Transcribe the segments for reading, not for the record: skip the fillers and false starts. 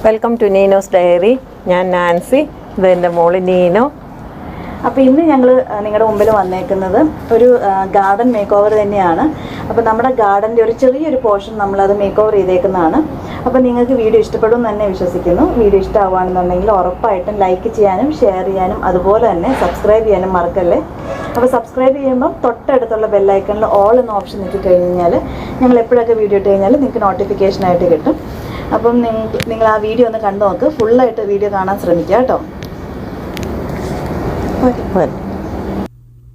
Welcome to Neeno's diary. ഞാൻ Nancy, ഇത് എൻ്റെ മോള് നീനോ. അപ്പോൾ ഇന്ന് ഞങ്ങൾ നിങ്ങളുടെ മുമ്പിൽ വന്നേക്കുന്നത് ഒരു ഗാർഡൻ മേക്ക് ഓവർ തന്നെയാണ്. അപ്പോൾ നമ്മുടെ ഗാർഡൻ്റെ ഒരു ചെറിയൊരു പോർഷൻ നമ്മളത് മേക്ക് ഓവർ ചെയ്തേക്കുന്നതാണ്. അപ്പോൾ നിങ്ങൾക്ക് വീഡിയോ ഇഷ്ടപ്പെടുമെന്ന് തന്നെ വിശ്വസിക്കുന്നു. വീഡിയോ ഇഷ്ടമാവുകയാണെന്നുണ്ടെങ്കിൽ ഉറപ്പായിട്ടും ലൈക്ക് ചെയ്യാനും ഷെയർ ചെയ്യാനും അതുപോലെ തന്നെ സബ്സ്ക്രൈബ് ചെയ്യാനും മറക്കല്ലേ. അപ്പോൾ സബ്സ്ക്രൈബ് ചെയ്യുമ്പം തൊട്ടടുത്തുള്ള ബെല്ലൈക്കണിൽ ഓൾ എന്ന ഓപ്ഷൻ ഇട്ട് കഴിഞ്ഞാൽ ഞങ്ങൾ എപ്പോഴൊക്കെ വീഡിയോ ഇട്ട് കഴിഞ്ഞാൽ നിങ്ങൾക്ക് നോട്ടിഫിക്കേഷനായിട്ട് കിട്ടും. അപ്പം നിങ്ങൾ ആ വീഡിയോ ഒന്ന് കണ്ടു നോക്ക്. ഫുള്ളായിട്ട് വീഡിയോ കാണാൻ ശ്രമിക്കുക കേട്ടോ.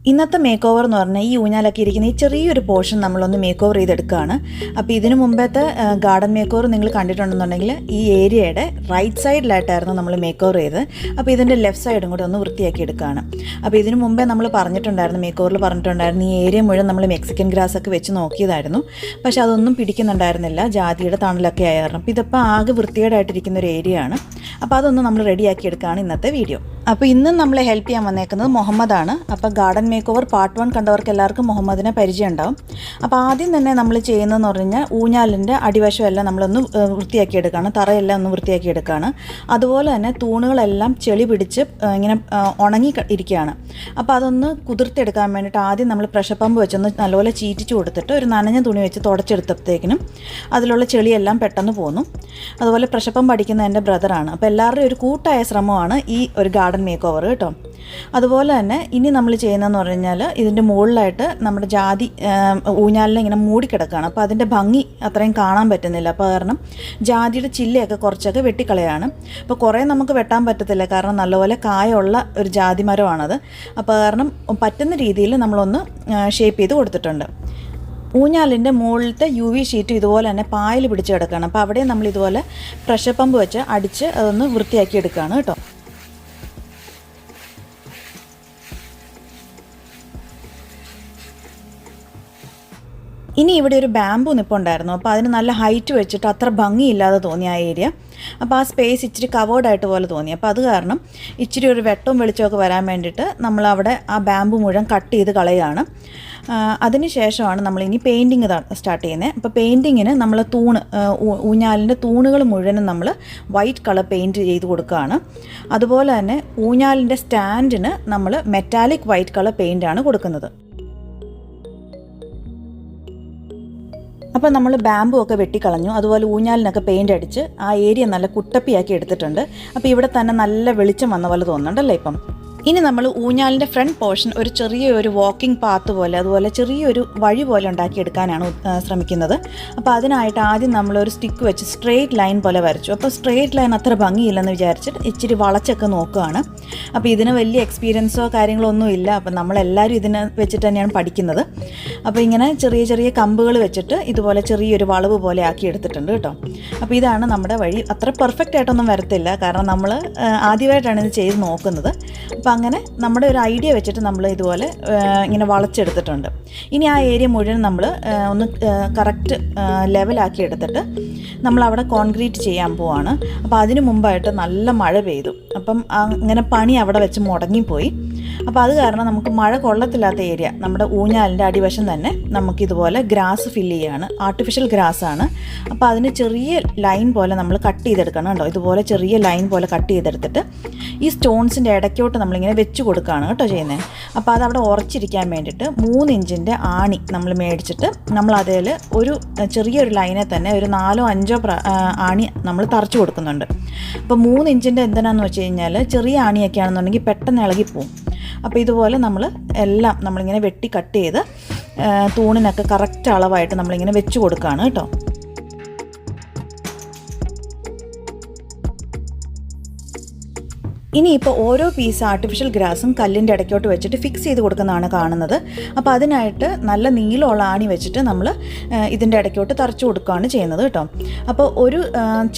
ഇന്നത്തെ മേക്ക് ഓവർ എന്ന് പറഞ്ഞാൽ ഈ ഊഞ്ഞാലൊക്കെ ഇരിക്കുന്ന ഈ ചെറിയൊരു പോർഷൻ നമ്മളൊന്ന് മേക്ക് ഓവർ ചെയ്തെടുക്കുകയാണ്. അപ്പോൾ ഇതിനു മുമ്പത്തെ ഗാർഡൻ മേക്ക് ഓവർ നിങ്ങൾ കണ്ടിട്ടുണ്ടെന്നുണ്ടെങ്കിൽ ഈ ഏരിയയുടെ റൈറ്റ് സൈഡിലായിട്ടായിരുന്നു നമ്മൾ മേക്ക് ഓവർ ചെയ്തത്. അപ്പോൾ ഇതിൻ്റെ ലെഫ്റ്റ് സൈഡും കൂടെ ഒന്ന് വൃത്തിയാക്കി എടുക്കുകയാണ്. അപ്പോൾ ഇതിനു മുമ്പേ നമ്മൾ പറഞ്ഞിട്ടുണ്ടായിരുന്നു, മേക്ക് ഓവറിൽ പറഞ്ഞിട്ടുണ്ടായിരുന്നു, ഈ ഏരിയ മുഴുവൻ നമ്മൾ മെക്സിക്കൻ ഗ്രാസ് ഒക്കെ വെച്ച് നോക്കിയതായിരുന്നു. പക്ഷേ അതൊന്നും പിടിക്കുന്നുണ്ടായിരുന്നില്ല, ജാതിയുടെ തണലൊക്കെ ആയിരുന്നു. അപ്പോൾ ഇതിപ്പോൾ ആകെ വൃത്തികേടായിട്ടിരിക്കുന്ന ഒരു ഏരിയ ആണ്. അപ്പോൾ അതൊന്ന് നമ്മൾ റെഡിയാക്കി എടുക്കുകയാണ് ഇന്നത്തെ വീഡിയോ. അപ്പോൾ ഇന്നും നമ്മളെ ഹെൽപ്പ് ചെയ്യാൻ വന്നേക്കുന്നത് മുഹമ്മദാണ്. അപ്പോൾ ഗാർഡൻ മേക്ക് ഓവർ പാർട്ട് 1 കണ്ടവർക്ക് എല്ലാവർക്കും മുഹമ്മദിനെ പരിചയം ഉണ്ടാവും. അപ്പോൾ ആദ്യം തന്നെ നമ്മൾ ചെയ്യുന്നതെന്ന് പറഞ്ഞു കഴിഞ്ഞാൽ ഊഞ്ഞാലിൻ്റെ അടിവശമെല്ലാം നമ്മളൊന്ന് വൃത്തിയാക്കി എടുക്കുകയാണ്, തറയെല്ലാം ഒന്ന് വൃത്തിയാക്കി എടുക്കുകയാണ്. അതുപോലെ തന്നെ തൂണുകളെല്ലാം ചെളി പിടിച്ച് ഇങ്ങനെ ഉണങ്ങി ഇരിക്കുകയാണ്. അപ്പോൾ അതൊന്ന് കുതിർത്തെടുക്കാൻ വേണ്ടിയിട്ട് ആദ്യം നമ്മൾ പ്രഷർ പമ്പ് വെച്ചൊന്ന് നല്ലപോലെ ചീറ്റിച്ച് കൊടുത്തിട്ട് ഒരു നനഞ്ഞ തുണി വെച്ച് തുടച്ചെടുത്തപ്പോഴത്തേക്കിനും അതിലുള്ള ചെളിയെല്ലാം പെട്ടെന്ന് പോന്നു. അതുപോലെ പ്രഷർ പമ്പ് അടിക്കുന്ന എൻ്റെ ബ്രദറാണ്. അപ്പോൾ എല്ലാവരുടെയും ഒരു കൂട്ടായ ശ്രമമാണ് ഈ ഒരു ഗാർഡൻ മേക്ക് ഓവർ കേട്ടോ. അതുപോലെ തന്നെ ഇനി നമ്മൾ ചെയ്യുന്നതെന്ന് പറഞ്ഞു കഴിഞ്ഞാൽ ഇതിൻ്റെ മുകളിലായിട്ട് നമ്മുടെ ജാതി ഊഞ്ഞാലിനെ ഇങ്ങനെ മൂടിക്കിടക്കുകയാണ്. അപ്പോൾ അതിൻ്റെ ഭംഗി അത്രയും കാണാൻ പറ്റുന്നില്ല. അപ്പോൾ കാരണം ജാതിയുടെ ചില്ലയൊക്കെ കുറച്ചൊക്കെ വെട്ടിക്കളയാണ്. അപ്പോൾ കുറേ നമുക്ക് വെട്ടാൻ പറ്റത്തില്ല, കാരണം നല്ലപോലെ കായുള്ള ഒരു ജാതി മരമാണത്. അപ്പോൾ കാരണം പറ്റുന്ന രീതിയിൽ നമ്മളൊന്ന് ഷേപ്പ് ചെയ്ത് കൊടുത്തിട്ടുണ്ട്. ഊഞ്ഞാലിൻ്റെ മുകളിലത്തെ UV ഷീറ്റും ഇതുപോലെ തന്നെ പായൽ പിടിച്ച് കിടക്കുകയാണ്. അപ്പോൾ അവിടെ നമ്മൾ ഇതുപോലെ പ്രഷർ പമ്പ് വെച്ച് അടിച്ച് അതൊന്ന് വൃത്തിയാക്കി എടുക്കുകയാണ് കേട്ടോ. ഇനി ഇവിടെ ഒരു ബാമ്പു നിൽപ്പുണ്ടായിരുന്നു. അപ്പോൾ അതിന് നല്ല ഹൈറ്റ് വെച്ചിട്ട് അത്ര ഭംഗിയില്ലാതെ തോന്നി ആ ഏരിയ. അപ്പോൾ ആ സ്പേസ് ഇച്ചിരി കവേർഡായിട്ട് പോലെ തോന്നി. അപ്പോൾ അത് കാരണം ഇച്ചിരി ഒരു വെട്ടവും വെളിച്ചമൊക്കെ വരാൻ വേണ്ടിയിട്ട് നമ്മളവിടെ ആ ബാമ്പു മുഴുവൻ കട്ട് ചെയ്ത് കളയുകയാണ്. അതിന് ശേഷമാണ് നമ്മളിനി പെയിൻറ്റിങ് സ്റ്റാർട്ട് ചെയ്യുന്നത്. അപ്പോൾ പെയിൻറ്റിങ്ങിന് നമ്മൾ ഊഞ്ഞാലിൻ്റെ തൂണുകൾ മുഴുവനും നമ്മൾ വൈറ്റ് കളർ പെയിൻറ്റ് ചെയ്ത് കൊടുക്കുകയാണ്. അതുപോലെ തന്നെ ഊഞ്ഞാലിൻ്റെ സ്റ്റാൻഡിന് നമ്മൾ മെറ്റാലിക് വൈറ്റ് കളർ പെയിൻറ്റാണ് കൊടുക്കുന്നത്. അപ്പോൾ നമ്മൾ ബാമ്പു ഒക്കെ വെട്ടിക്കളഞ്ഞു. അതുപോലെ ഊഞ്ഞാലിനൊക്കെ പെയിൻ്റ് അടിച്ച് ആ ഏരിയ നല്ല കുട്ടപ്പിയാക്കി എടുത്തിട്ടുണ്ട്. അപ്പോൾ ഇവിടെ തന്നെ നല്ല വെളിച്ചം വന്ന പോലെ തോന്നുന്നുണ്ടല്ലേ ഇപ്പം. ഇനി നമ്മൾ ഊഞ്ഞാലിൻ്റെ ഫ്രണ്ട് പോർഷൻ ഒരു ചെറിയൊരു വാക്കിംഗ് പാത്ത് പോലെ, അതുപോലെ ചെറിയൊരു വഴി പോലെ ഉണ്ടാക്കിയെടുക്കാനാണ് ശ്രമിക്കുന്നത്. അപ്പോൾ അതിനായിട്ട് ആദ്യം നമ്മളൊരു സ്റ്റിക്ക് വെച്ച് സ്ട്രെയിറ്റ് ലൈൻ പോലെ വരച്ചു. അപ്പോൾ സ്ട്രെയിറ്റ് ലൈൻ അത്ര ഭംഗിയില്ലെന്ന് വിചാരിച്ചിട്ട് ഇച്ചിരി വളച്ചൊക്കെ നോക്കുകയാണ്. അപ്പോൾ ഇതിന് വലിയ എക്സ്പീരിയൻസോ കാര്യങ്ങളോ ഒന്നും ഇല്ല. അപ്പോൾ നമ്മളെല്ലാവരും ഇതിനെ വെച്ചിട്ട് തന്നെയാണ് പഠിക്കുന്നത്. അപ്പോൾ ഇങ്ങനെ ചെറിയ ചെറിയ കമ്പുകൾ വെച്ചിട്ട് ഇതുപോലെ ചെറിയൊരു വളവ് പോലെ ആക്കി എടുത്തിട്ടുണ്ട് കേട്ടോ. അപ്പോൾ ഇതാണ് നമ്മുടെ വഴി. അത്ര പെർഫെക്റ്റ് ആയിട്ടൊന്നും വരത്തില്ല, കാരണം നമ്മൾ ആദ്യമായിട്ടാണ് ഇത് ചെയ്ത് നോക്കുന്നത്. അപ്പോൾ അങ്ങനെ നമ്മുടെ ഒരു ഐഡിയ വെച്ചിട്ട് നമ്മൾ ഇതുപോലെ ഇങ്ങനെ വളച്ചെടുത്തിട്ടുണ്ട്. ഇനി ആ ഏരിയ മുഴുവൻ നമ്മൾ ഒന്ന് കറക്റ്റ് ലെവലാക്കി എടുത്തിട്ട് നമ്മളവിടെ കോൺക്രീറ്റ് ചെയ്യാൻ പോവാണ്. അപ്പോൾ അതിന് മുമ്പായിട്ട് നല്ല മഴ പെയ്തു. അപ്പം അങ്ങനെ പണി അവിടെ വെച്ച് മുടങ്ങിപ്പോയി. അപ്പോൾ അത് കാരണം നമുക്ക് മഴ കൊള്ളത്തില്ലാത്ത ഏരിയ, നമ്മുടെ ഊഞ്ഞാലിൻ്റെ അടിവശം തന്നെ നമുക്കിതുപോലെ ഗ്രാസ് ഫില്ല് ചെയ്യുകയാണ്. ആർട്ടിഫിഷ്യൽ ഗ്രാസാണ്. അപ്പോൾ അതിന് ചെറിയ ലൈൻ പോലെ നമ്മൾ കട്ട് ചെയ്തെടുക്കണം കേട്ടോ. ഇതുപോലെ ചെറിയ ലൈൻ പോലെ കട്ട് ചെയ്തെടുത്തിട്ട് ഈ സ്റ്റോൺസിൻ്റെ ഇടയ്ക്കോട്ട് നമ്മളിങ്ങനെ വെച്ച് കൊടുക്കുകയാണ് കേട്ടോ ചെയ്യുന്നത്. അപ്പോൾ അതവിടെ ഉറച്ചിരിക്കാൻ വേണ്ടിയിട്ട് 3 ഇഞ്ചിൻ്റെ ആണി നമ്മൾ മേടിച്ചിട്ട് നമ്മൾ അതിൽ ഒരു ചെറിയൊരു ലൈനെ തന്നെ ഒരു 4 or 5 ആണി നമ്മൾ തറച്ച് കൊടുക്കുന്നുണ്ട്. അപ്പോൾ 3 ഇഞ്ചിൻ്റെ എന്തിനാന്ന് വെച്ച് കഴിഞ്ഞാൽ ചെറിയ ആണിയൊക്കെ ആണെന്നുണ്ടെങ്കിൽ പെട്ടെന്ന് ഇളകിപ്പോവും. അപ്പോൾ ഇതുപോലെ എല്ലാം നമ്മളിങ്ങനെ വെട്ടി കട്ട് ചെയ്ത് തൂണിനൊക്കെ കറക്റ്റ് അളവായിട്ട് നമ്മളിങ്ങനെ വെച്ച് കൊടുക്കുകയാണ് കേട്ടോ. ഇനിയിപ്പോൾ ഓരോ പീസ് ആർട്ടിഫിഷ്യൽ ഗ്രാസും കല്ലിൻ്റെ ഇടയ്ക്കോട്ട് വെച്ചിട്ട് ഫിക്സ് ചെയ്ത് കൊടുക്കുന്നതാണ് കാണുന്നത്. അപ്പോൾ അതിനായിട്ട് നല്ല നീളമുള്ള ആണി വെച്ചിട്ട് നമ്മൾ ഇതിൻ്റെ ഇടയ്ക്കോട്ട് തറച്ചു കൊടുക്കുകയാണ് ചെയ്യുന്നത് കേട്ടോ. അപ്പോൾ ഒരു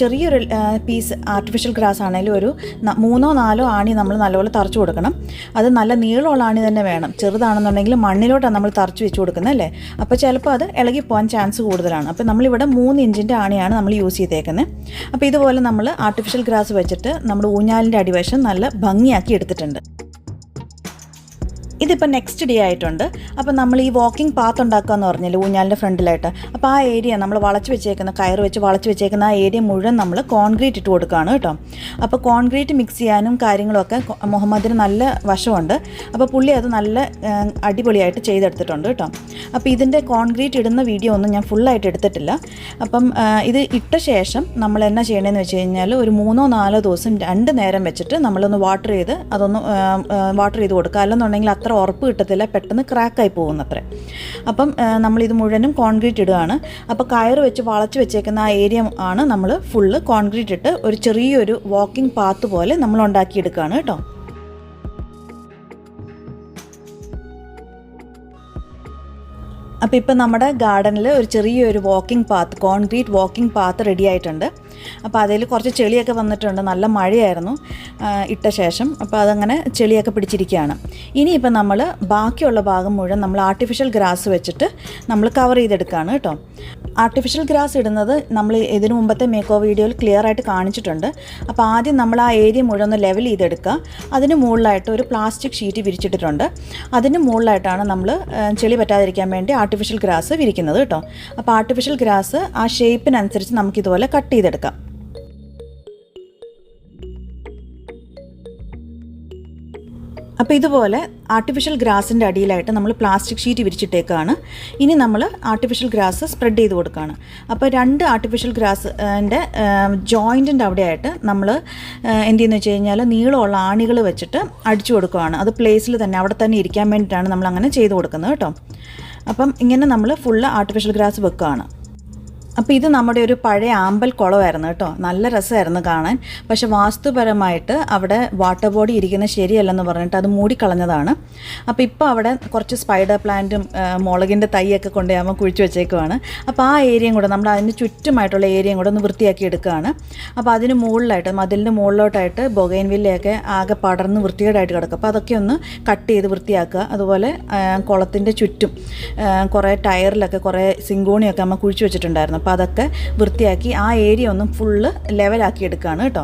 ചെറിയൊരു പീസ് ആർട്ടിഫിഷ്യൽ ഗ്രാസ് ആണെങ്കിലും ഒരു 3 or 4 ആണി നമ്മൾ നല്ലപോലെ തറച്ചു കൊടുക്കണം. അത് നല്ല നീളമുള്ള ആണി തന്നെ വേണം. ചെറുതാണെന്നുണ്ടെങ്കിൽ മണ്ണിലോട്ടാണ് നമ്മൾ തറച്ചു വെച്ച് കൊടുക്കുന്നത് അല്ലേ. അപ്പോൾ ചിലപ്പോൾ അത് ഇളകിപ്പോകാൻ ചാൻസ് കൂടുതലാണ്. അപ്പോൾ നമ്മളിവിടെ 3 ഇഞ്ചിൻ്റെ ആണിയാണ് നമ്മൾ യൂസ് ചെയ്തേക്കുന്നത്. അപ്പോൾ ഇതുപോലെ നമ്മൾ ആർട്ടിഫിഷ്യൽ ഗ്രാസ് വെച്ചിട്ട് നമ്മുടെ ഊഞ്ഞാലിൻ്റെ അടിവശം നല്ല ഭംഗിയാക്കി എടുത്തിട്ടുണ്ട്. ഇതിപ്പോൾ നെക്സ്റ്റ് ഡേ ആയിട്ടുണ്ട്. അപ്പോൾ നമ്മൾ ഈ വാക്കിംഗ് പാത്ത് ഉണ്ടാക്കുകയെന്ന് പറഞ്ഞില്ലേ ഊഞ്ഞാലിൻ്റെ ഫ്രണ്ടിലായിട്ട്, അപ്പോൾ ആ ഏരിയ നമ്മൾ വളച്ച് വെച്ചേക്കുന്ന കയറ് വെച്ച് വളച്ച് വെച്ചേക്കുന്ന ആ ഏരിയ മുഴുവൻ നമ്മൾ കോൺക്രീറ്റ് ഇട്ട് കൊടുക്കുകയാണ് കേട്ടോ. അപ്പോൾ കോൺക്രീറ്റ് മിക്സ് ചെയ്യാനും കാര്യങ്ങളൊക്കെ മുഹമ്മദിന് നല്ല വശമുണ്ട്. അപ്പോൾ പുള്ളി അത് നല്ല അടിപൊളിയായിട്ട് ചെയ്തെടുത്തിട്ടുണ്ട് കേട്ടോ. അപ്പോൾ ഇതിൻ്റെ കോൺക്രീറ്റ് ഇടുന്ന വീഡിയോ ഒന്നും ഞാൻ ഫുള്ളായിട്ട് എടുത്തിട്ടില്ല. അപ്പം ഇത് ഇട്ട ശേഷം നമ്മൾ എന്നാ ചെയ്യണമെന്ന് വെച്ച് കഴിഞ്ഞാൽ ഒരു 3-4 ദിവസം 2 നേരം വെച്ചിട്ട് നമ്മളൊന്ന് വാട്ടർ ചെയ്ത് കൊടുക്കുക. അല്ലെന്നുണ്ടെങ്കിൽ അത്ര ഉറപ്പ് കിട്ടത്തില്ല, പെട്ടെന്ന് ക്രാക്കായി പോകുന്നത്രേ. അപ്പം നമ്മളിത് മുഴുവനും കോൺക്രീറ്റ് ഇടുകയാണ്. അപ്പോൾ കയറ് വെച്ച് വളച്ച് വെച്ചേക്കുന്ന ആ ഏരിയ ആണ് നമ്മൾ ഫുള്ള് കോൺക്രീറ്റ് ഇട്ട് ഒരു ചെറിയൊരു വാക്കിംഗ് പാത്ത് പോലെ നമ്മൾ ഉണ്ടാക്കിയെടുക്കുകയാണ് കേട്ടോ. അപ്പോൾ ഇപ്പം നമ്മുടെ ഗാർഡനിൽ ഒരു ചെറിയൊരു walking path, concrete walking path ready ആയിട്ടുണ്ട്. അപ്പോൾ അതിൽ കുറച്ച് ചെളിയൊക്കെ വന്നിട്ടുണ്ട്, നല്ല മഴയായിരുന്നു ഇട്ട ശേഷം. അപ്പോൾ അതങ്ങനെ ചെളിയൊക്കെ പിടിച്ചിരിക്കുകയാണ്. ഇനിയിപ്പോൾ നമ്മൾ ബാക്കിയുള്ള ഭാഗം മുഴുവൻ നമ്മൾ ആർട്ടിഫിഷ്യൽ ഗ്രാസ് വെച്ചിട്ട് നമ്മൾ കവർ ചെയ്തെടുക്കുകയാണ് കേട്ടോ. ആർട്ടിഫിഷ്യൽ ഗ്രാസ് ഇടുന്നത് നമ്മൾ ഇതിനു മുമ്പത്തെ മേക്കോവർ വീഡിയോയിൽ ക്ലിയർ ആയിട്ട് കാണിച്ചിട്ടുണ്ട്. അപ്പോൾ ആദ്യം നമ്മൾ ആ ഏരിയ മുഴുവൻ ഒന്ന് ലെവൽ ചെയ്തെടുക്കുക. അതിന് മുകളിലായിട്ട് ഒരു പ്ലാസ്റ്റിക് ഷീറ്റ് വിരിച്ചിട്ടിട്ടുണ്ട്. അതിന് മുകളിലായിട്ടാണ് നമ്മൾ ചെളി പറ്റാതിരിക്കാൻ വേണ്ടി ആർട്ടിഫിഷ്യൽ ഗ്രാസ് വിരിക്കുന്നത് കേട്ടോ. അപ്പോൾ ആർട്ടിഫിഷ്യൽ ഗ്രാസ് ആ ഷേപ്പിനനുസരിച്ച് നമുക്കിതുപോലെ കട്ട് ചെയ്തെടുക്കാം. അപ്പോൾ ഇതുപോലെ ആർട്ടിഫിഷ്യൽ ഗ്രാസിൻ്റെ അടിയിലായിട്ട് നമ്മൾ പ്ലാസ്റ്റിക് ഷീറ്റ് വിരിച്ചിട്ടേക്കാണ്. ഇനി നമ്മൾ ആർട്ടിഫിഷ്യൽ ഗ്രാസ് സ്പ്രെഡ് ചെയ്ത് കൊടുക്കുകയാണ്. അപ്പോൾ 2 ആർട്ടിഫിഷ്യൽ ഗ്രാസിൻ്റെ ജോയിൻറ്റിൻ്റെ അവിടെയായിട്ട് നമ്മൾ എന്ത് ചെയ്യുന്നു വെച്ച് കഴിഞ്ഞാൽ നീളമുള്ള ആണികൾ വെച്ചിട്ട് അടിച്ചു കൊടുക്കുകയാണ്. അത് പ്ലേസിൽ തന്നെ അവിടെ തന്നെ ഇരിക്കാൻ വേണ്ടിയിട്ടാണ് നമ്മൾ അങ്ങനെ ചെയ്ത് കൊടുക്കുന്നത് കേട്ടോ. അപ്പം ഇങ്ങനെ നമ്മൾ ഫുള്ള് ആർട്ടിഫിഷ്യൽ ഗ്രാസ് വെക്കുകയാണ്. അപ്പോൾ ഇത് നമ്മുടെ ഒരു പഴയ ആമ്പൽ കുളമായിരുന്നു കേട്ടോ. നല്ല രസമായിരുന്നു കാണാൻ. പക്ഷെ വാസ്തുപരമായിട്ട് അവിടെ വാട്ടർ ബോഡി ഇരിക്കുന്നത് ശരിയല്ലെന്ന് പറഞ്ഞിട്ട് അത് മൂടിക്കളഞ്ഞതാണ്. അപ്പോൾ ഇപ്പോൾ അവിടെ കുറച്ച് സ്പൈഡർ പ്ലാന്റും മുളകിൻ്റെ തൈയൊക്കെ കൊണ്ടുപോകുമ്പോൾ കുഴിച്ച് വെച്ചേക്കുവാണ്. അപ്പോൾ ആ ഏരിയയും കൂടെ നമ്മൾ അതിന് ചുറ്റുമായിട്ടുള്ള ഏരിയയും കൂടെ ഒന്ന് വൃത്തിയാക്കി എടുക്കുകയാണ്. അപ്പോൾ അതിന് മുകളിലായിട്ട് മതിലിൻ്റെ മുകളിലോട്ടായിട്ട് ബൊഗൈൻവില്ലയൊക്കെ ആകെ പടർന്ന് വൃത്തികേടായിട്ട് കിടക്കും. അപ്പോൾ അതൊക്കെ ഒന്ന് കട്ട് ചെയ്ത് വൃത്തിയാക്കുക. അതുപോലെ കുളത്തിൻ്റെ ചുറ്റും കുറേ ടയറിലൊക്കെ കുറേ സിങ്കോണിയൊക്കെ നമ്മൾ കുഴിച്ച് വെച്ചിട്ടുണ്ടായിരുന്നു. അപ്പോൾ അതൊക്കെ വൃത്തിയാക്കി ആ ഏരിയ ഒന്നും ഫുള്ള് ലെവലാക്കി എടുക്കുകയാണ് കേട്ടോ.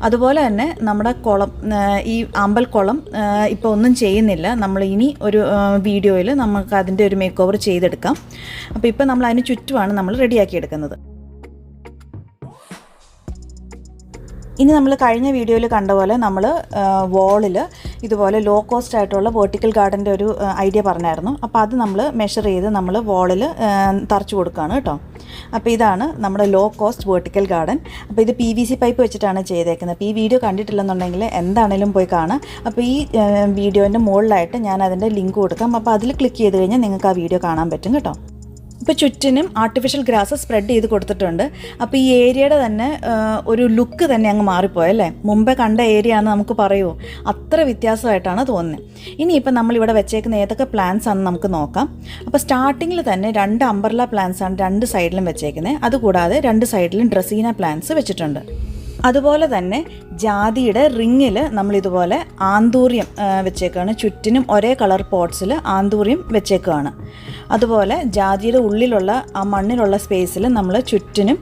അതുപോലെ തന്നെ നമ്മുടെ കുളം, ഈ അമ്പൽക്കുളം ഇപ്പോൾ ഒന്നും ചെയ്യുന്നില്ല. നമ്മൾ ഇനി ഒരു വീഡിയോയിൽ നമുക്ക് അതിൻ്റെ ഒരു മേക്ക് ഓവർ ചെയ്തെടുക്കാം. അപ്പോൾ ഇപ്പോൾ നമ്മൾ അതിന് ചുറ്റുമാണ് നമ്മൾ റെഡിയാക്കി എടുക്കുന്നത്. ഇനി നമ്മൾ കഴിഞ്ഞ വീഡിയോയിൽ കണ്ട പോലെ നമ്മൾ വോളിൽ ഇതുപോലെ ലോ കോസ്റ്റ് ആയിട്ടുള്ള വെർട്ടിക്കൽ ഗാർഡൻ്റെ ഒരു ഐഡിയ പറഞ്ഞായിരുന്നു. അപ്പോൾ അത് നമ്മൾ മെഷർ ചെയ്ത് നമ്മൾ വോളിൽ തറച്ചു കൊടുക്കുകയാണ് കേട്ടോ. അപ്പോൾ ഇതാണ് നമ്മുടെ ലോ കോസ്റ്റ് വെർട്ടിക്കൽ ഗാർഡൻ. അപ്പോൾ ഇത് PVC പൈപ്പ് വെച്ചിട്ടാണ് ചെയ്തേക്കുന്നത്. അപ്പോൾ ഈ വീഡിയോ കണ്ടിട്ടില്ലെന്നുണ്ടെങ്കിൽ എന്താണേലും പോയി കാണാം. അപ്പോൾ ഈ വീഡിയോൻ്റെ മുകളിലായിട്ട് ഞാൻ അതിൻ്റെ ലിങ്ക് കൊടുക്കാം. അപ്പോൾ അതിൽ ക്ലിക്ക് ചെയ്ത് കഴിഞ്ഞാൽ നിങ്ങൾക്ക് ആ വീഡിയോ കാണാൻ പറ്റും കേട്ടോ. ഇപ്പോൾ ചുറ്റിനും ആർട്ടിഫിഷ്യൽ ഗ്രാസ് സ്പ്രെഡ് ചെയ്ത് കൊടുത്തിട്ടുണ്ട്. അപ്പോൾ ഈ ഏരിയയുടെ തന്നെ ഒരു ലുക്ക് തന്നെ അങ്ങ് മാറിപ്പോയല്ലേ. മുമ്പേ കണ്ട ഏരിയ ആണെന്ന് നമുക്ക് പറയുമോ, അത്ര വ്യത്യാസമായിട്ടാണ് തോന്നുന്നത്. ഇനിയിപ്പോൾ നമ്മളിവിടെ വെച്ചേക്കുന്ന ഏതൊക്കെ പ്ലാന്റ്സ് ആണെന്ന് നമുക്ക് നോക്കാം. അപ്പോൾ സ്റ്റാർട്ടിങ്ങിൽ തന്നെ 2 അംബ്രല്ല പ്ലാന്റ്സ് ആണ് 2 സൈഡിലും വെച്ചേക്കുന്നത്. അതുകൂടാതെ 2 സൈഡിലും ഡ്രസീന പ്ലാന്റ്സ് വെച്ചിട്ടുണ്ട്. അതുപോലെ തന്നെ ജാതിയുടെ റിങ്ങിൽ നമ്മളിതുപോലെ ആന്തൂര്യം വെച്ചേക്കുകയാണ്. ചുറ്റിനും ഒരേ കളർ പോട്ട്സിൽ ആന്തൂര്യം വെച്ചേക്കുകയാണ്. അതുപോലെ ജാതിയുടെ ഉള്ളിലുള്ള ആ മണ്ണിലുള്ള സ്പേസിൽ നമ്മൾ ചുറ്റിനും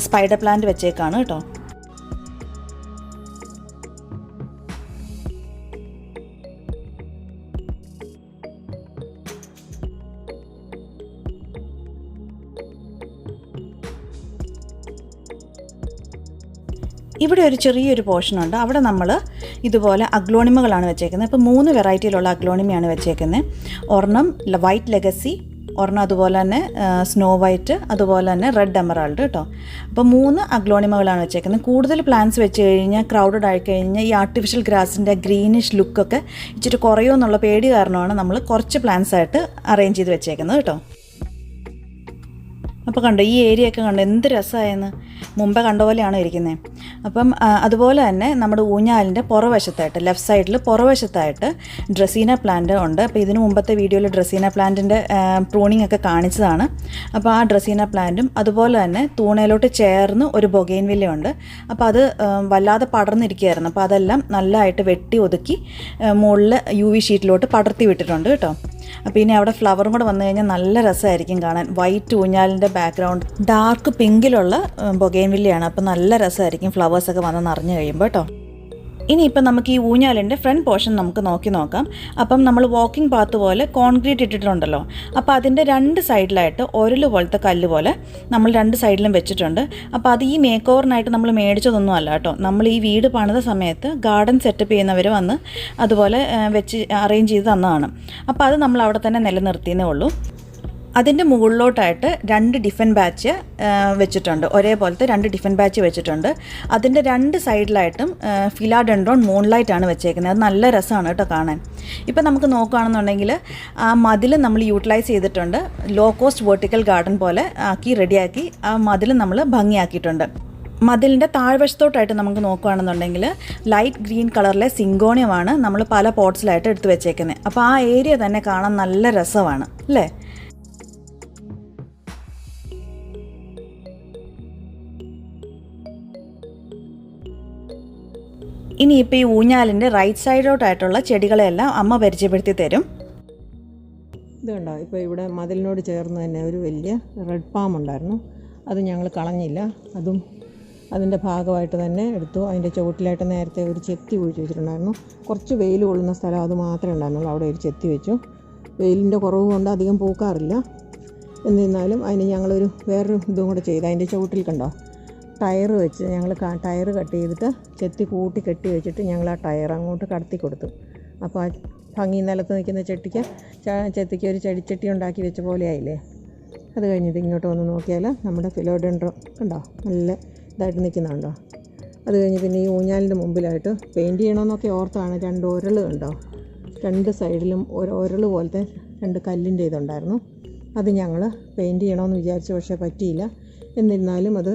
സ്പൈഡർ പ്ലാന്റ് വെച്ചേക്കുകയാണ് കേട്ടോ. ഇവിടെ ഒരു ചെറിയൊരു പോർഷനുണ്ട്. അവിടെ നമ്മൾ ഇതുപോലെ അഗ്ലോണിമകളാണ് വെച്ചേക്കുന്നത്. ഇപ്പോൾ 3 വെറൈറ്റിയിലുള്ള അഗ്ലോണിമയാണ് വെച്ചേക്കുന്നത്. ഒരെണ്ണം വൈറ്റ് ലെഗസി, ഒരെണ്ണം അതുപോലെ തന്നെ സ്നോ വൈറ്റ്, അതുപോലെ തന്നെ റെഡ് എമറാൾഡ് കേട്ടോ. അപ്പോൾ 3 അഗ്ലോണിമകളാണ് വെച്ചേക്കുന്നത്. കൂടുതൽ പ്ലാന്റ്സ് വെച്ച് കഴിഞ്ഞാൽ ക്രൗഡഡ് ആയിക്കഴിഞ്ഞാൽ ഈ ആർട്ടിഫിഷ്യൽ ഗ്രാസിൻ്റെ ഗ്രീനിഷ് ലുക്കൊക്കെ ഇച്ചിരി കുറയുമെന്നുള്ള പേടി കാരണമാണ് നമ്മൾ കുറച്ച് പ്ലാന്റ്സ് ആയിട്ട് അറേഞ്ച് ചെയ്ത് വെച്ചേക്കുന്നത് കേട്ടോ. അപ്പോൾ കണ്ടോ, ഈ ഏരിയ ഒക്കെ കണ്ടോ എന്ത് രസമായെന്ന്. മുമ്പേ കണ്ട പോലെയാണ് ഇരിക്കുന്നത്. അപ്പം അതുപോലെ തന്നെ നമ്മുടെ ഊഞ്ഞാലിൻ്റെ പുറവശത്തായിട്ട് ലെഫ്റ്റ് സൈഡിൽ പുറവശത്തായിട്ട് ഡ്രസീന പ്ലാന്റ് ഉണ്ട്. അപ്പോൾ ഇതിന് മുമ്പത്തെ വീഡിയോയിൽ ഡ്രസീന പ്ലാന്റിൻ്റെ പ്രൂണിങ് ഒക്കെ കാണിച്ചതാണ്. അപ്പോൾ ആ ഡ്രസീന പ്ലാന്റും അതുപോലെ തന്നെ തൂണയിലോട്ട് ചേർന്ന് ഒരു ബൊഗൈൻവില്ലയുണ്ട്. അപ്പോൾ അത് വല്ലാതെ പടർന്നിരിക്കുകയായിരുന്നു. അപ്പോൾ അതെല്ലാം നല്ലതായിട്ട് വെട്ടി ഒതുക്കി മുകളിൽ UV ഷീറ്റിലോട്ട് പടർത്തി വിട്ടിട്ടുണ്ട് കേട്ടോ. അപ്പോൾ ഇനി അവിടെ ഫ്ലവറും കൂടെ വന്നു കഴിഞ്ഞാൽ നല്ല രസമായിരിക്കും കാണാൻ. വൈറ്റ് ഊഞ്ഞാലിൻ്റെ ബാക്ക്ഗ്രൗണ്ട് ഡാർക്ക് പിങ്കിലുള്ള ബൊഗൈൻവില്ലയാണ്. അപ്പോൾ നല്ല രസമായിരിക്കും ഫ്ലവേഴ്സൊക്കെ വന്ന് നിറഞ്ഞു കഴിയുമ്പോൾ കേട്ടോ. ഇനിയിപ്പം നമുക്ക് ഈ ഊഞ്ഞാലിൻ്റെ ഫ്രണ്ട് പോർഷൻ നമുക്ക് നോക്കാം. അപ്പം നമ്മൾ വാക്കിംഗ് പാത്ത് പോലെ കോൺക്രീറ്റ് ഇട്ടിട്ടുണ്ടല്ലോ. അപ്പോൾ അതിൻ്റെ 2 സൈഡിലായിട്ട് ഒരല് പോലത്തെ കല്ല് പോലെ നമ്മൾ 2 സൈഡിലും വെച്ചിട്ടുണ്ട്. അപ്പോൾ അത് ഈ മേക്ക് ഓവറിനായിട്ട് നമ്മൾ മേടിച്ചതൊന്നും അല്ല കേട്ടോ. നമ്മൾ ഈ വീട് പണിത സമയത്ത് ഗാർഡൻ സെറ്റപ്പ് ചെയ്യുന്നവർ വന്ന് അതുപോലെ വെച്ച് അറേഞ്ച് ചെയ്ത് തന്നതാണ്. അപ്പോൾ അത് നമ്മൾ അവിടെ തന്നെ നിലനിർത്തിയേ ഉള്ളൂ. അതിൻ്റെ മുകളിലോട്ടായിട്ട് 2 ഡിഫൻ ബാച്ച് വെച്ചിട്ടുണ്ട്. ഒരേപോലത്തെ 2 ഡിഫൻ ബാച്ച് വെച്ചിട്ടുണ്ട്. അതിൻ്റെ 2 സൈഡിലായിട്ടും ഫിലാഡെൻഡ്രോൺ മൂൺലൈറ്റാണ് വെച്ചേക്കുന്നത്. അത് നല്ല രസമാണ് കേട്ടോ കാണാൻ. ഇപ്പം നമുക്ക് നോക്കുകയാണെന്നുണ്ടെങ്കിൽ ആ മതിൽ നമ്മൾ യൂട്ടിലൈസ് ചെയ്തിട്ടുണ്ട്. ലോ കോസ്റ്റ് വെർട്ടിക്കൽ ഗാർഡൻ പോലെ ആക്കി റെഡിയാക്കി ആ മതിൽ നമ്മൾ ഭംഗിയാക്കിയിട്ടുണ്ട്. മതിലിൻ്റെ താഴ്വശത്തോട്ടായിട്ട് നമുക്ക് നോക്കുകയാണെന്നുണ്ടെങ്കിൽ ലൈറ്റ് ഗ്രീൻ കളറിലെ സിങ്കോണിയമാണ് നമ്മൾ പല പോട്ട്സിലായിട്ട് എടുത്ത് വെച്ചേക്കുന്നത്. അപ്പോൾ ആ ഏരിയ തന്നെ കാണാൻ നല്ല രസമാണ് അല്ലേ. ഇനിയിപ്പോൾ ഈ ഊഞ്ഞാലിൻ്റെ റൈറ്റ് സൈഡോട്ടായിട്ടുള്ള ചെടികളെല്ലാം അമ്മ പരിചയപ്പെടുത്തി തരും. ഇതുണ്ടോ, ഇപ്പോൾ ഇവിടെ മതിലിനോട് ചേർന്ന് തന്നെ ഒരു വലിയ റെഡ് പാം ഉണ്ടായിരുന്നു. അത് ഞങ്ങൾ കളഞ്ഞില്ല, അതും അതിൻ്റെ ഭാഗമായിട്ട് തന്നെ എടുത്തു. അതിൻ്റെ ചുവട്ടിലായിട്ട് നേരത്തെ ഒരു ചെത്തി കുഴിച്ച് വെച്ചിട്ടുണ്ടായിരുന്നു. കുറച്ച് വെയിൽ കൊള്ളുന്ന സ്ഥലം അത് മാത്രമേ ഉണ്ടായിരുന്നുള്ളൂ. അവിടെ ഒരു ചെത്തി വെച്ചു. വെയിലിൻ്റെ കുറവ് കൊണ്ട് അധികം പൂക്കാറില്ല. എന്നിരുന്നാലും അതിന് ഞങ്ങളൊരു വേറൊരു ഇതും കൂടെ ചെയ്തു. അതിൻ്റെ ചുവട്ടിൽ കണ്ടോ ടയർ വെച്ച് ഞങ്ങൾ ടയർ കട്ട് ചെയ്തിട്ട് ചെത്തി കൂട്ടി കെട്ടി വെച്ചിട്ട് ഞങ്ങൾ ആ ടയർ അങ്ങോട്ട് കടത്തി കൊടുത്തു. അപ്പോൾ ആ ഭംഗി നിലത്ത് നിൽക്കുന്ന ചെത്തിക്ക് ഒരു ചെടിച്ചട്ടി ഉണ്ടാക്കി വെച്ച പോലെ ആയില്ലേ. അത് കഴിഞ്ഞിട്ട് ഇങ്ങോട്ട് വന്ന് നോക്കിയാൽ നമ്മുടെ ഫിലോഡെൻഡ്രോൺ കണ്ടോ നല്ല ഇതായിട്ട് നിൽക്കുന്നുണ്ടോ. അത് കഴിഞ്ഞ് പിന്നെ ഈ ഊഞ്ഞാലിൻ്റെ മുമ്പിലായിട്ട് പെയിൻറ്റ് ചെയ്യണമെന്നൊക്കെ ഓർത്താണ് 2 ഉരൽ കണ്ടോ. 2 സൈഡിലും ഉരൽ പോലത്തെ 2 കല്ലിൻ്റെ ഇതുണ്ടായിരുന്നു. അത് ഞങ്ങൾ പെയിൻറ്റ് ചെയ്യണമെന്ന് വിചാരിച്ചു, പക്ഷേ പറ്റിയില്ല. എന്നിരുന്നാലും അത്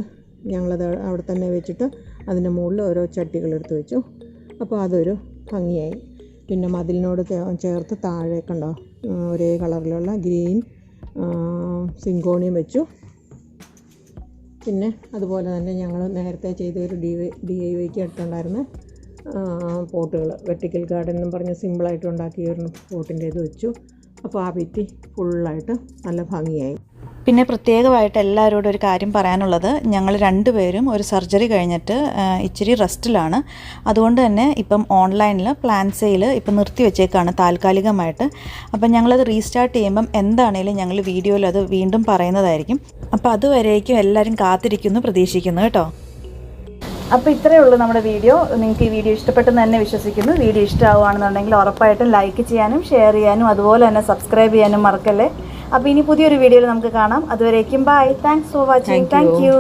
ഞങ്ങളത് അവിടെ തന്നെ വെച്ചിട്ട് അതിൻ്റെ മുകളിൽ ഓരോ ചട്ടികളെടുത്ത് വെച്ചു. അപ്പോൾ അതൊരു ഭംഗിയായി. പിന്നെ മതിലിനോട് ചേർത്ത് താഴെ കണ്ടോ ഒരേ കളറിലുള്ള ഗ്രീൻ സിങ്കോണിയം വെച്ചു. പിന്നെ അതുപോലെ തന്നെ ഞങ്ങൾ നേരത്തെ ചെയ്ത ഒരു DIYക്ക് എടുത്തുണ്ടായിരുന്ന പോട്ടുകൾ വെർട്ടിക്കൽ ഗാർഡൻ എന്നും പറഞ്ഞ് സിമ്പിളായിട്ട് ഉണ്ടാക്കിയ ഒരു പോട്ടിൻ്റെ ഇത് വെച്ചു. അപ്പോൾ ആ ഭിത്തി ഫുള്ളായിട്ട് നല്ല ഭംഗിയായി. പിന്നെ പ്രത്യേകമായിട്ട് എല്ലാവരോടും ഒരു കാര്യം പറയാനുള്ളത്, ഞങ്ങൾ 2 പേരും ഒരു സർജറി കഴിഞ്ഞിട്ട് ഇച്ചിരി റെസ്റ്റിലാണ്. അതുകൊണ്ട് തന്നെ ഇപ്പം ഓൺലൈനിൽ പ്ലാൻ സെയിൽ ഇപ്പം നിർത്തി വെച്ചേക്കാണ് താൽക്കാലികമായിട്ട്. അപ്പം ഞങ്ങളത് റീസ്റ്റാർട്ട് ചെയ്യുമ്പം എന്താണേലും ഞങ്ങൾ വീഡിയോയിൽ അത് വീണ്ടും പറയുന്നതായിരിക്കും. അപ്പോൾ അതുവരേക്കും എല്ലാവരും കാത്തിരിക്കുന്നു, പ്രതീക്ഷിക്കുന്നു കേട്ടോ. അപ്പോൾ ഇത്രയേ ഉള്ളൂ നമ്മുടെ വീഡിയോ. നിങ്ങൾക്ക് ഈ വീഡിയോ ഇഷ്ടപ്പെട്ടെന്ന് തന്നെ വിശ്വസിക്കുന്നു. വീഡിയോ ഇഷ്ടമാവുകയാണെന്നുണ്ടെങ്കിൽ ഉറപ്പായിട്ടും ലൈക്ക് ചെയ്യാനും ഷെയർ ചെയ്യാനും അതുപോലെ തന്നെ സബ്സ്ക്രൈബ് ചെയ്യാനും മറക്കല്ലേ. അപ്പോൾ ഇനി പുതിയൊരു വീഡിയോയിൽ നമുക്ക് കാണാം. അതുവരേക്കും bye. Thanks for watching. Thank U.